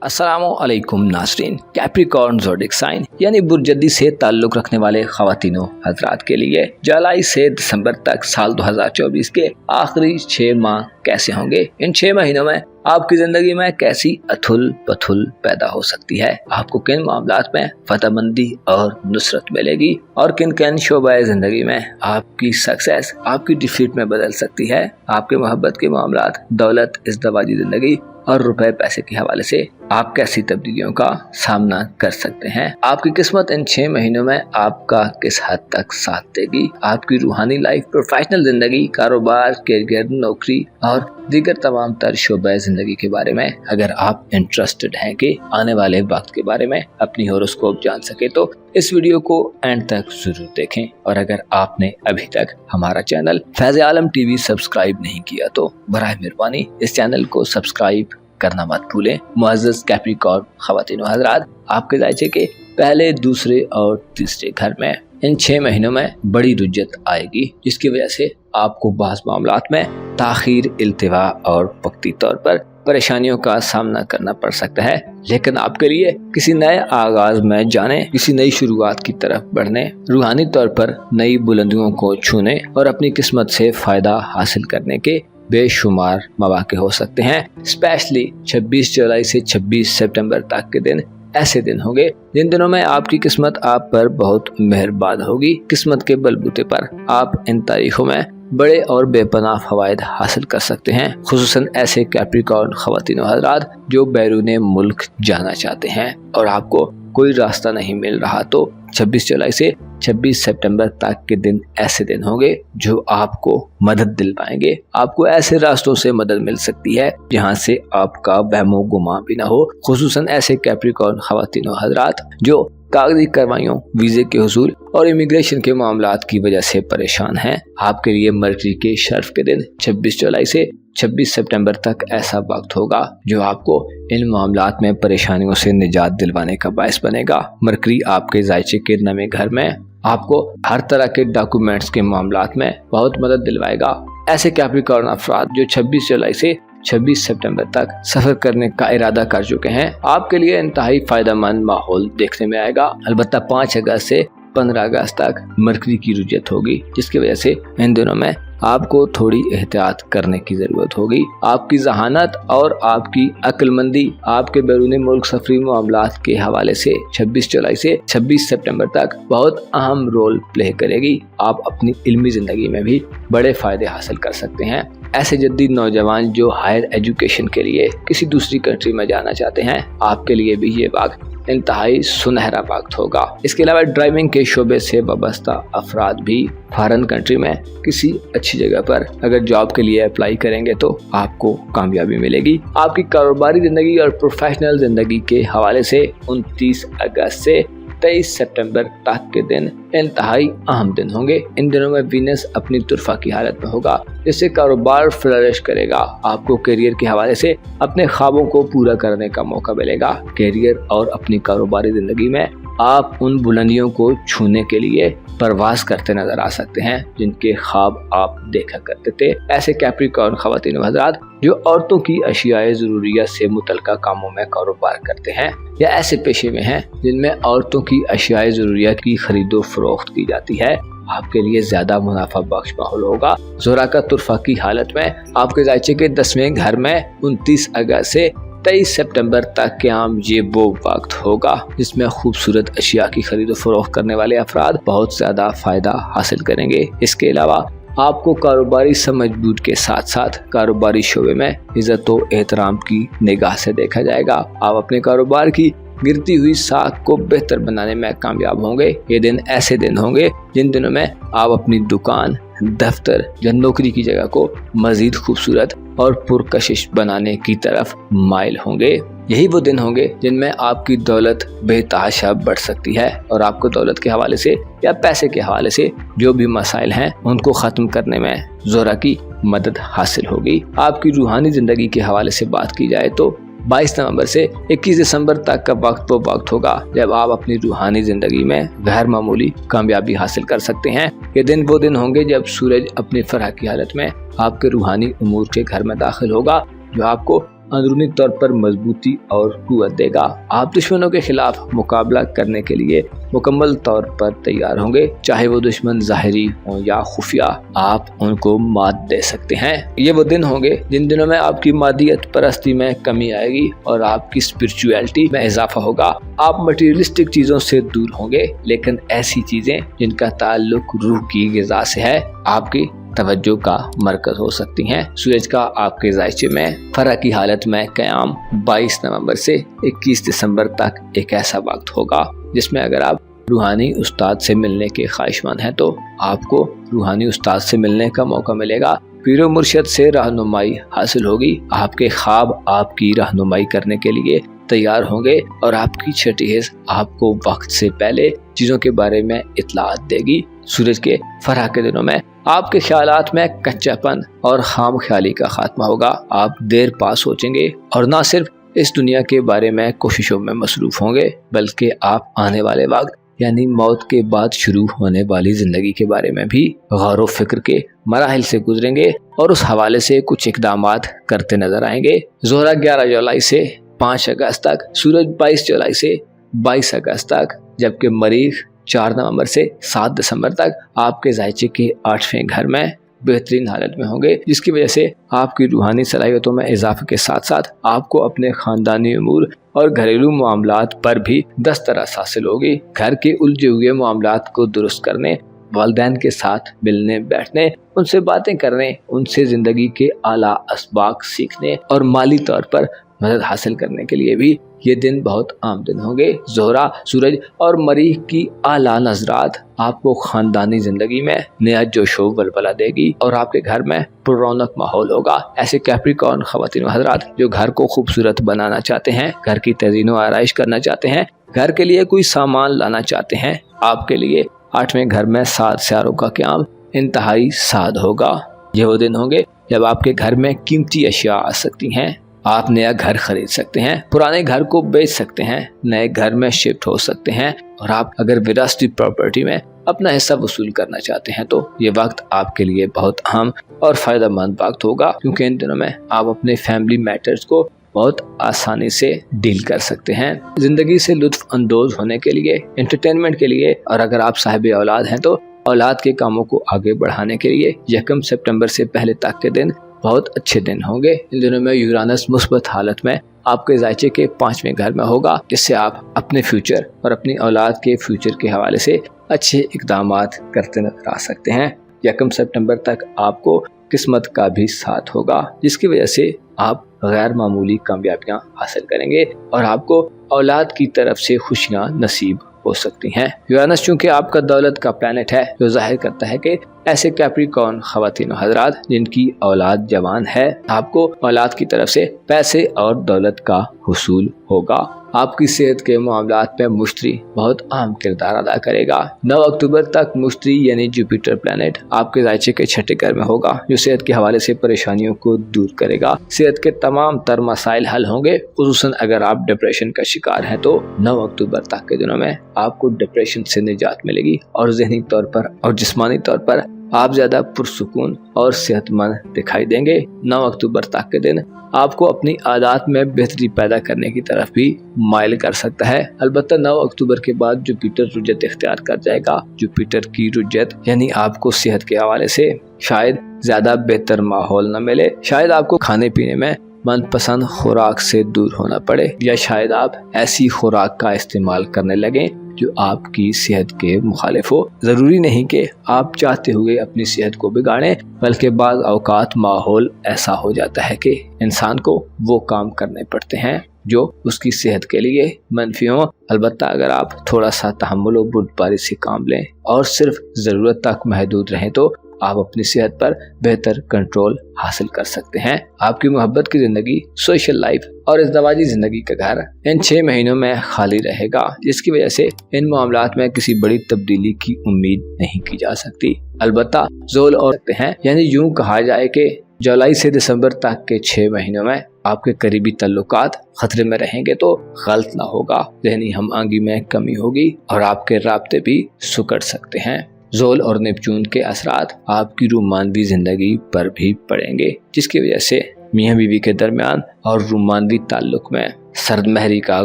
अस्सलामु अलैकुम नाज़रीन। कैप्रिकॉर्न ज़ोडिक साइन यानी बुर्जदी से ताल्लुक़ रखने वाले ख़वातीनो हज़रात के लिए जुलाई से दिसंबर तक साल 2024 के आखिरी 6 माह कैसे होंगे। इन 6 महीनों में आपकी ज़िंदगी में कैसी अथुल पथुल पैदा हो सकती है, आपको किन मामलात में फतहमंदी और नुसरत मिलेगी और किन किन शोबाए ज़िंदगी में आपकी सक्सेस आपकी डिफीट में बदल सकती है। आपके मोहब्बत के मामलात, दौलत, इज़्दवाजी ज़िंदगी और रुपए पैसे के हवाले से आप कैसी तब्दीलियों का सामना कर सकते हैं। आपकी किस्मत इन 6 महीनों में आपका किस हद तक साथ देगी। आपकी रूहानी लाइफ, प्रोफेशनल जिंदगी, कारोबार, करियर, नौकरी और दीगर तमाम तर शोबे जिंदगी के बारे में अगर आप इंटरेस्टेड हैं कि आने वाले वक्त के बारे में अपनी होरोस्कोप जान सके तो इस वीडियो को एंड तक जरूर देखें। और अगर आपने अभी तक हमारा चैनल फैज़ आलम टीवी सब्सक्राइब नहीं किया तो बराए मेहरबानी इस चैनल को सब्सक्राइब करना मत भूलें। मुअज़्ज़ज़ कैप्रिकॉर्न ख़वातीनो हज़रात, आपके ज़ायचे के पहले, दूसरे और तीसरे घर में इन 6 महीनों में बड़ी रुज्जत आएगी, जिसकी वजह से आपको बाज़ मामलात में ताख़ीर, इल्तिवा और वक्ती तौर पर परेशानियों का सामना करना पड़ सकता है। लेकिन आपके लिए किसी नए आगाज में जाने, किसी नई शुरुआत की तरफ बढ़ने, रूहानी तौर पर नई बुलंदियों को छूने और अपनी किस्मत से फ़ायदा हासिल करने के बेशुमार मौके हो सकते हैं। स्पेशली 26 जुलाई से 26 सितंबर तक के दिन ऐसे दिन होंगे जिन दिनों में आपकी किस्मत आप पर बहुत मेहरबान होगी। किस्मत के बलबूते पर आप इन तारीखों में बड़े और बेपनाह फवायद हासिल कर सकते हैं, खुसूसन ऐसे कैप्रिकॉर्न ख़वातीनो हज़रात जो बैरून मुल्क जाना चाहते हैं और आपको कोई रास्ता नहीं मिल रहा। तो 26 जुलाई से 26 सितंबर तक के दिन ऐसे दिन होंगे जो आपको मदद दिलवाएंगे। आपको ऐसे रास्तों से मदद मिल सकती है जहां से आपका बहमो गुमा भी ना हो, खुसूसन ऐसे कैप्रिकॉर्न ख़वातीनो हज़रात जो कागजी कार्रवाइयों, वीज़े के हुसूल और इमिग्रेशन के मामलात की वजह से परेशान हैं। आपके लिए मरकरी के शर्फ के दिन 26 जुलाई से 26 सितंबर तक ऐसा वक्त होगा जो आपको इन मामलात में परेशानियों से निजात दिलवाने का बायस बनेगा। मरकरी आपके ज़ायचे के नवे घर में आपको हर तरह के डॉक्यूमेंट्स के मामलात में बहुत मदद दिलवाएगा। ऐसे कैप्रिकॉर्न अफराद जो 26 जुलाई से 26 सितंबर तक सफर करने का इरादा कर चुके हैं, आपके लिए इंतहाई फायदेमंद माहौल देखने में आएगा। अलबत्ता 5 अगस्त से 15 अगस्त तक मरकरी की रुजत होगी, जिसकी वजह से इन दिनों में आपको थोड़ी एहतियात करने की ज़रूरत होगी। आपकी जहानत और आपकी अक्लमंदी आपके बैरून मुल्क सफरी मामलात के हवाले से 26 जुलाई से 26 सितंबर तक बहुत अहम रोल प्ले करेगी। आप अपनी इल्मी ज़िंदगी में भी बड़े फ़ायदे हासिल कर सकते हैं। ऐसे जदीद नौजवान जो हायर एजुकेशन के लिए किसी दूसरी कंट्री में जाना चाहते हैं, आपके लिए भी ये वक्त इंतहाई सुनहरा वक्त होगा। इसके अलावा ड्राइविंग के शोबे से वाबस्ता अफराद भी फॉरेन कंट्री में किसी अच्छी जगह पर अगर जॉब के लिए अप्लाई करेंगे तो आपको कामयाबी मिलेगी। आपकी कारोबारी ज़िंदगी और प्रोफेशनल ज़िंदगी के हवाले से 29 अगस्त से 23 सितंबर तक के दिन इंतहाई अहम दिन होंगे। इन दिनों में वीनस अपनी तुरफा की हालत में होगा, जिससे कारोबार फ्लरिश करेगा। आपको करियर के हवाले से अपने ख्वाबों को पूरा करने का मौका मिलेगा। करियर और अपनी कारोबारी जिंदगी में आप उन बुलंदियों को छूने के लिए परवास करते नजर आ सकते हैं जिनके ख्वाब आप देखा करते थे। ऐसे कैप्रिकॉर्न ख़वातीनो हज़रात जो औरतों की अशियाए ज़रूरियत से मुतल्लिक़ कामों में कारोबार करते हैं या ऐसे पेशे में हैं जिनमें औरतों की अशियाए ज़रूरियत की खरीदो फरोख्त की जाती है, आपके लिए ज्यादा मुनाफा बख्श माहौल होगा। ज़ोरा का तुरफा की हालत में आपके ज़ायचे के 10वें घर में 29 अगस्त से 23 सितंबर तक क़याम ये वो वक्त होगा जिसमें खूबसूरत अशिया की खरीद फरोख्त करने वाले अफराद बहुत ज़्यादा फ़ायदा हासिल करेंगे। इसके अलावा आपको कारोबारी समझबूझ के साथ साथ कारोबारी शोबे में इज़्ज़त व एहतराम की निगाह से देखा जाएगा। आप अपने कारोबार की गिरती हुई साख को बेहतर बनाने में कामयाब होंगे। ये दिन ऐसे दिन होंगे जिन दिनों में आप अपनी दुकान, दफ्तर या नौकरी की जगह को मजीद खूबसूरत और पुरकशिश बनाने की तरफ माइल होंगे। यही वो दिन होंगे जिनमें आपकी दौलत बेतहाशा बढ़ सकती है और आपको दौलत के हवाले से या पैसे के हवाले से जो भी मसाइल हैं उनको ख़त्म करने में ज़ोरा की मदद हासिल होगी। आपकी रूहानी ज़िंदगी के हवाले से बात की जाए तो 22 नवंबर से 21 दिसंबर तक का वक्त वो वक्त होगा जब आप अपनी रूहानी जिंदगी में गैर मामूली कामयाबी हासिल कर सकते हैं। ये दिन वो दिन होंगे जब सूरज अपनी फरह की हालत में आपके रूहानी उमूर के घर में दाखिल होगा, जो आपको अंदरूनी तौर पर मजबूती और कुव्वत देगा। आप दुश्मनों के खिलाफ मुकाबला करने के लिए मुकम्मल तौर पर तैयार होंगे, चाहे वो दुश्मन ज़ाहिरी हो या खुफिया, आप उनको मात दे सकते हैं। ये वो दिन होंगे जिन दिनों में आपकी मादियत परस्ती में कमी आएगी और आपकी स्पिरिचुअलिटी में इजाफा होगा। आप मटीरियलिस्टिक चीज़ों से दूर होंगे, लेकिन ऐसी चीज़ें जिनका ताल्लुक रूह की ग़िज़ा से है आपकी तवज्जो का मरकज हो सकती हैं। सूरज का आपके ज़ायचे में फरा की हालत में क़याम 22 नवंबर से 21 दिसंबर तक एक ऐसा वक्त होगा जिसमें अगर आप रूहानी उस्ताद से मिलने के ख्वाहिशमंद हैं तो आपको रूहानी उस्ताद से मिलने का मौका मिलेगा। पीर मुर्शद से रहनुमाई हासिल होगी। आपके ख्वाब आपकी रहनुमाई करने के लिए तैयार होंगे और आपकी छठी हिस्स आपको वक्त से पहले चीज़ों के बारे में इत्तलात देगी। सूरज के फराह के दिनों में आपके ख्यालात में कच्चापन और खाम ख्याली का खात्मा होगा। आप देर पास सोचेंगे और न सिर्फ इस दुनिया के बारे में कोशिशों में मसरूफ होंगे, बल्कि आप आने वाले वक्त यानी मौत के बाद शुरू होने वाली ज़िंदगी के बारे में भी गौर व फिक्र के मराहिल से गुजरेंगे और उस हवाले से कुछ इक़दामात करते नजर आएंगे। ज़ोहरा 11 जुलाई से 5 अगस्त तक, सूरज 22 जुलाई से 22 अगस्त तक, जबकि मरीख 4 नवंबर से 7 दिसंबर तक आपके ज़ायचे के 8वें घर में बेहतरीन हालत में होंगे, जिसकी वजह से आपकी रूहानी सलाहियतों में इजाफे के साथ साथ आपको अपने ख़ानदानी उमूर और घरेलू मामलात पर भी दस्तरस हासिल होगी। घर के उलझे हुए मामलात को दुरुस्त करने, वालिदैन के साथ मिलने बैठने, उनसे बातें करने, उनसे ज़िंदगी के आला असबाक सीखने और माली तौर पर मदद हासिल करने के लिए भी ये दिन बहुत आम दिन होंगे। ज़ोहरा, सूरज और मरीख की आला नजरात आपको खानदानी जिंदगी में नया जोशो बलबला देगी और आपके घर में पुररौनक माहौल होगा। ऐसे कैप्रिकॉर्न ख़वातीन व हज़रात जो घर को खूबसूरत बनाना चाहते हैं, घर की तज़ीन व आराइश करना चाहते हैं, घर के लिए कोई सामान लाना चाहते हैं, आपके लिए 8वें घर में 7 सितारों का क़याम इंतहाई साद होगा। ये वो दिन होंगे जब आपके घर में कीमती अशिया आ सकती हैं। आप नया घर खरीद सकते हैं, पुराने घर को बेच सकते हैं, नए घर में शिफ्ट हो सकते हैं और आप अगर विरासती प्रॉपर्टी में अपना हिस्सा वसूल करना चाहते हैं तो ये वक्त आपके लिए बहुत अहम और फ़ायदेमंद वक्त होगा, क्योंकि इन दिनों में आप अपने फैमिली मैटर्स को बहुत आसानी से डील कर सकते हैं। ज़िंदगी से लुत्फ अंदोज होने के लिए, एंटरटेनमेंट के लिए और अगर आप साहिब औलाद हैं तो औलाद के कामों को आगे बढ़ाने के लिए 1 सितंबर से पहले तक के दिन बहुत अच्छे दिन होंगे। इन दिनों में यूरानस मुस्बत हालत में आपके ज़ायचे के 5वें घर में होगा, जिससे आप अपने फ्यूचर और अपनी औलाद के फ्यूचर के हवाले से अच्छे इक़दामात करते नजर आ सकते हैं। 1 सितंबर तक आपको किस्मत का भी साथ होगा, जिसकी वजह से आप गैर मामूली कामयाबियाँ हासिल करेंगे और आपको औलाद की तरफ से खुशियाँ नसीब हो सकती हैं। यूरानस चूंकि आपका दौलत का प्लैनेट है, जो जाहिर करता है कि ऐसे कैप्रिकॉर्न ख़वातीन हज़रात जिनकी औलाद जवान है, आपको औलाद की तरफ से पैसे और दौलत का हुसूल होगा। आपकी सेहत के मामलात में मुश्तरी बहुत अहम किरदार अदा करेगा। 9 अक्टूबर तक मुश्तरी यानी जुपिटर प्लैनेट आपके ज़ायचे के 6ठे घर में होगा, जो सेहत के हवाले से परेशानियों को दूर करेगा। सेहत के तमाम तर मसाइल हल होंगे, खुसूसन अगर आप डिप्रेशन का शिकार हैं तो 9 अक्टूबर तक के दिनों में आपको डिप्रेशन से निजात मिलेगी और ज़हनी तौर पर और जिस्मानी तौर पर आप ज़्यादा पुरसुकून और सेहतमंद दिखाई देंगे। 9 अक्टूबर तक के दिन आपको अपनी आदत में बेहतरी पैदा करने की तरफ भी माइल कर सकता है। अलबत्ता 9 अक्टूबर के बाद जुपिटर रुजत इख्तियार कर जाएगा। जुपिटर की रुजत यानी आपको सेहत के हवाले से शायद ज़्यादा बेहतर माहौल न मिले, शायद आपको खाने पीने में मनपसंद खुराक से दूर होना पड़े, या शायद आप ऐसी खुराक का इस्तेमाल करने लगें जो आपकी सेहत के मुखालिफ हो। ज़रूरी नहीं कि आप चाहते हुए अपनी सेहत को बिगाड़ें, बल्कि बाज़ औकात माहौल ऐसा हो जाता है कि इंसान को वो काम करने पड़ते हैं जो उसकी सेहत के लिए मनफी हों। अलबत्ता अगर आप थोड़ा सा तहम्मुल और बुर्दबारी से काम लें और सिर्फ ज़रूरत तक महदूद रहें तो आप अपनी सेहत पर बेहतर कंट्रोल हासिल कर सकते हैं। आपकी मोहब्बत की ज़िंदगी, सोशल लाइफ और इज़दवाजी ज़िंदगी का घर इन 6 महीनों में खाली रहेगा, जिसकी वजह से इन मामलात में किसी बड़ी तब्दीली की उम्मीद नहीं की जा सकती। अलबत्ता ज़ोल और सकते हैं, यानी यूँ कहा जाए कि जुलाई से दिसंबर तक के 6 महीनों में आपके करीबी तल्लुकात खतरे में रहेंगे तो गलत ना होगा। ज़हनी हम आंगी में कमी होगी और आपके राब्ते भी सुकड़ सकते हैं। ज़ोल और नेपचून के असरात आपकी रूमानवी ज़िंदगी पर भी पड़ेंगे, जिसकी वजह से मियाँ बीवी के दरमियान और रोमानवी ताल्लुक में सर्द महरी का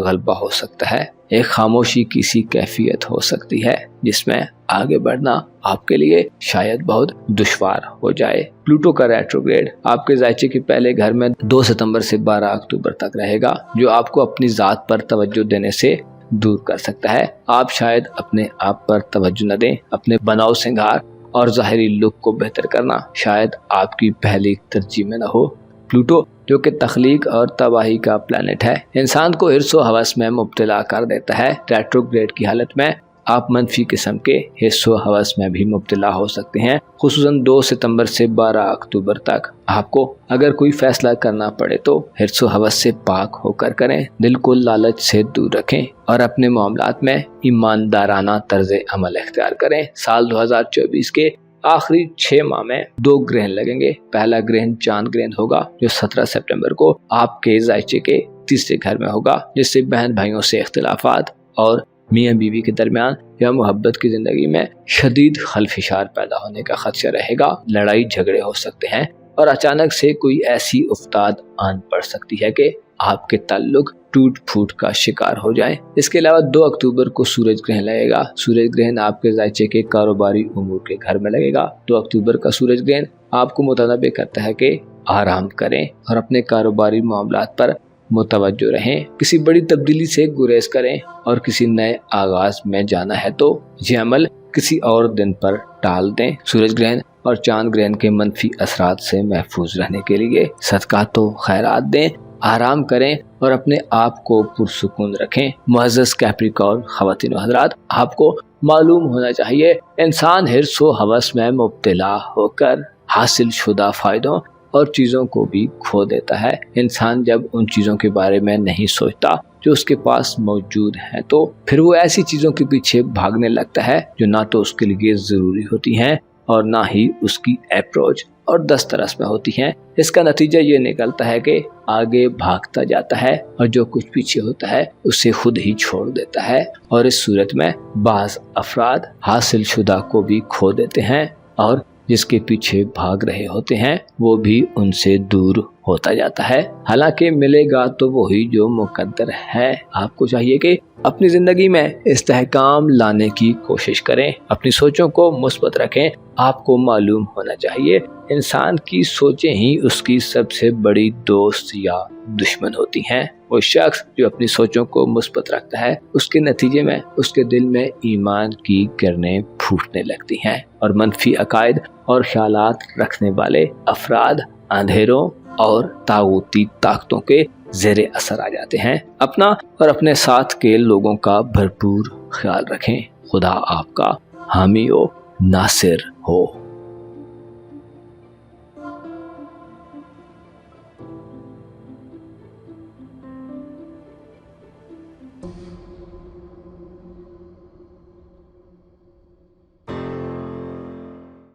गलबा हो सकता है। एक खामोशी की सी कैफियत हो सकती है जिसमें आगे बढ़ना आपके लिए शायद बहुत दुश्वार हो जाए। प्लूटो का रेट्रोग्रेड आपके जायचे के पहले घर में 2 सितंबर से 12 अक्टूबर तक रहेगा, जो आपको अपनी जात पर तवज्जो देने से दूर कर सकता है। आप शायद अपने आप पर तवज्जो न दें। अपने बनाव सिंगार और ज़ाहिरी लुक को बेहतर करना शायद आपकी पहली तरजीह में न हो। प्लूटो जो कि तख्लीक और तबाही का प्लैनेट है, इंसान को हिर्स व हवस में मुब्तला कर देता है। रेट्रोग्रेड की हालत में आप मनफी किस्म के हिर्स व हवस में भी मुब्तला हो सकते हैं। खुसूसन 2 सितंबर से 12 अक्टूबर तक आपको अगर कोई फैसला करना पड़े तो हिर्स व हवस से पाक होकर करें। दिल को लालच से दूर रखें और अपने मामलात में ईमानदाराना तर्ज अमल इख्तियार करें। साल 2024 के आखिरी 6 माह में 2 ग्रहण लगेंगे। पहला ग्रहण चांद ग्रहण होगा जो 17 सितंबर को आपके जायचे के तीसरे घर में होगा, जिससे बहन भाइयों से इख्तिलाफात और मियाँ बीवी के दरमियान या मोहब्बत की जिंदगी में शदीद खलफिशार पैदा होने का खदशा रहेगा। लड़ाई झगड़े हो सकते हैं और अचानक से कोई ऐसी उफ्ताद आन पड़ सकती है कि आपके ताल्लुक टूट फूट का शिकार हो जाए। इसके अलावा 2 अक्टूबर को सूरज ग्रहण लगेगा। सूरज ग्रहण आपके जायचे के कारोबारी उमूर के घर में लगेगा। 2 अक्टूबर का सूरज ग्रहण आपको मुतानबे करता है कि आराम करें और अपने कारोबारी मामलात पर मुतवज्जो रहें। किसी बड़ी तब्दीली से गुरेज करें और किसी नए आगाज में जाना है तो ये अमल किसी और दिन पर टाल दें। सूरज ग्रहण और चांद ग्रहण के मनफी असरात से महफूज रहने के लिए सदकात व खैरात दें, आराम करें और अपने आप को पुरसुकून रखें। मुअज़्ज़ज़ कैप्रिकॉर्न ख़वातीन व हज़रात, आपको मालूम होना चाहिए इंसान हिर्स व हवस में मुब्तला होकर हासिल शुदा फ़ायदों और चीज़ों को भी खो देता है। इंसान जब उन चीज़ों के बारे में नहीं सोचता जो उसके पास मौजूद हैं, तो फिर वो ऐसी चीज़ों के पीछे भागने लगता है जो ना तो उसके लिए ज़रूरी होती हैं और ना ही उसकी अप्रोच और दस्तरस में होती हैं। इसका नतीजा ये निकलता है कि आगे भागता जाता है और जो कुछ पीछे होता है उसे खुद ही छोड़ देता है। और इस सूरत में बाज़ अफराद हासिल शुदा को भी खो देते हैं और जिसके पीछे भाग रहे होते हैं वो भी उनसे दूर होता जाता है। हालांकि मिलेगा तो वही जो मुकद्दर है। आपको चाहिए कि अपनी जिंदगी में इस्तेहकाम लाने की कोशिश करें, अपनी सोचों को मुस्बत रखें। आपको मालूम होना चाहिए इंसान की सोचें ही उसकी सबसे बड़ी दोस्त या दुश्मन होती हैं। वो शख्स जो अपनी सोचों को मुस्बत रखता है उसके नतीजे में उसके दिल में ईमान की किरणें फूटने लगती हैं और मनफी अकायद और ख्यालात रखने वाले अफराद अंधेरों और तागूती ताकतों के ज़ेरे असर आ जाते हैं। अपना और अपने साथ के लोगों का भरपूर ख्याल रखें। खुदा आपका हामी व नासिर हो।